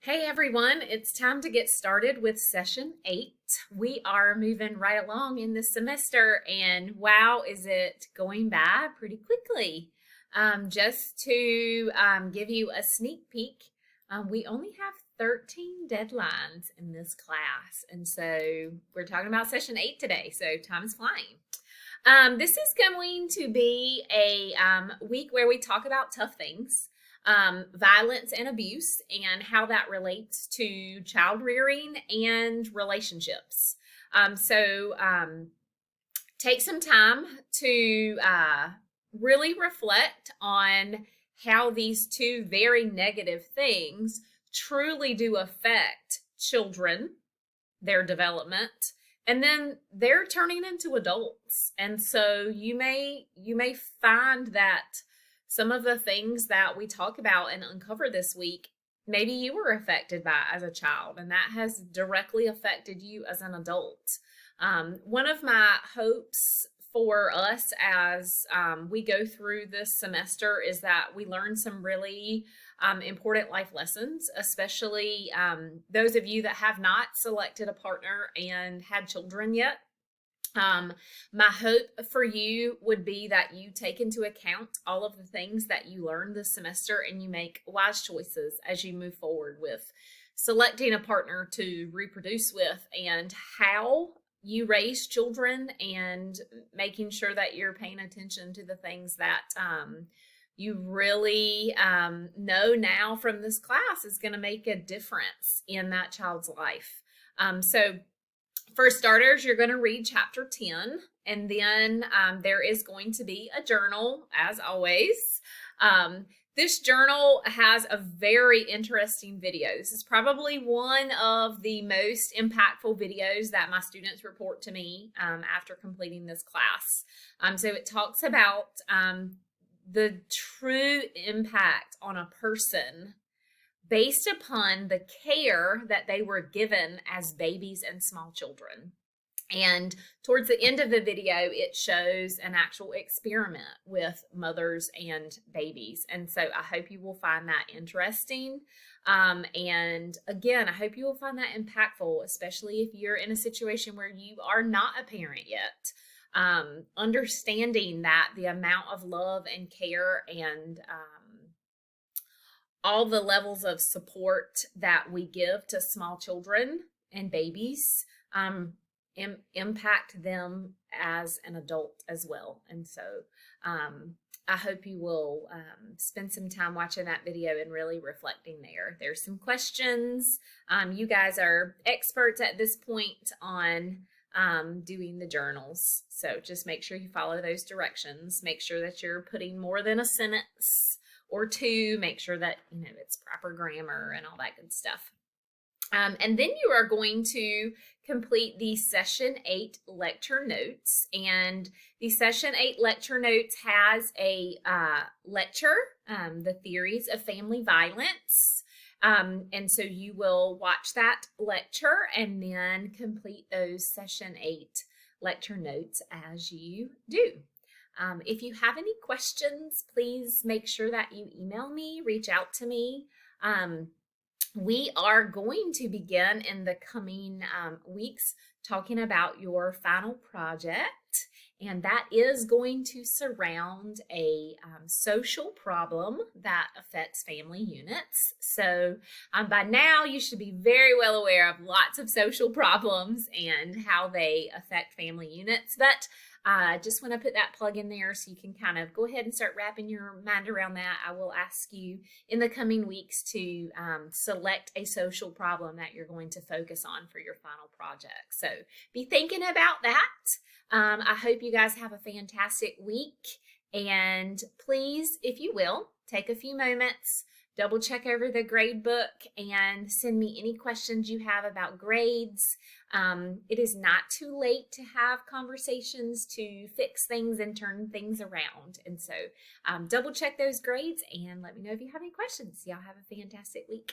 Hey everyone, it's time to get started with session 8. We are moving right along in this semester, and wow, is it going by pretty quickly. Just to give you a sneak peek, we only have 13 deadlines in this class, and so we're talking about session 8 today, so time is flying. This is going to be a week where we talk about tough things. Violence and abuse and how that relates to child rearing and relationships. Take some time to really reflect on how these two very negative things truly do affect children, their development, and then they're turning into adults. And so you may find that some of the things that we talk about and uncover this week, maybe you were affected by as a child, and that has directly affected you as an adult. One of my hopes for us as we go through this semester is that we learn some really important life lessons, especially those of you that have not selected a partner and had children yet. My hope for you would be that you take into account all of the things that you learned this semester and you make wise choices as you move forward with selecting a partner to reproduce with and how you raise children, and making sure that you're paying attention to the things that you really know now from this class is going to make a difference in that child's life. For starters, you're going to read chapter 10, and then there is going to be a journal, as always. This journal has a very interesting video. This is probably one of the most impactful videos that my students report to me after completing this class. So it talks about the true impact on a person based upon the care that they were given as babies and small children. And towards the end of the video, it shows an actual experiment with mothers and babies. And so I hope you will find that interesting. And again, I hope you will find that impactful, especially if you're in a situation where you are not a parent yet. Understanding that the amount of love and care and all the levels of support that we give to small children and babies impact them as an adult as well. And so I hope you will spend some time watching that video and really reflecting there. There's some questions. You guys are experts at this point on doing the journals. So just make sure you follow those directions. Make sure that you're putting more than a sentence or two, make sure that it's proper grammar and all that good stuff. And then you are going to complete the session 8 lecture notes, and the session 8 lecture notes has a lecture, the theories of family violence. And so you will watch that lecture and then complete those session 8 lecture notes as you do. If you have any questions, please make sure that you email me, reach out to me. We are going to begin in the coming weeks talking about your final project, and that is going to surround a social problem that affects family units. So by now you should be very well aware of lots of social problems and how they affect family units, but I just want to put that plug in there so you can kind of go ahead and start wrapping your mind around that. I will ask you in the coming weeks to select a social problem that you're going to focus on for your final project. So be thinking about that. I hope you guys have a fantastic week. And please, if you will, take a few moments, double check over the grade book and send me any questions you have about grades. It is not too late to have conversations to fix things and turn things around. And so double check those grades and let me know if you have any questions. Y'all have a fantastic week.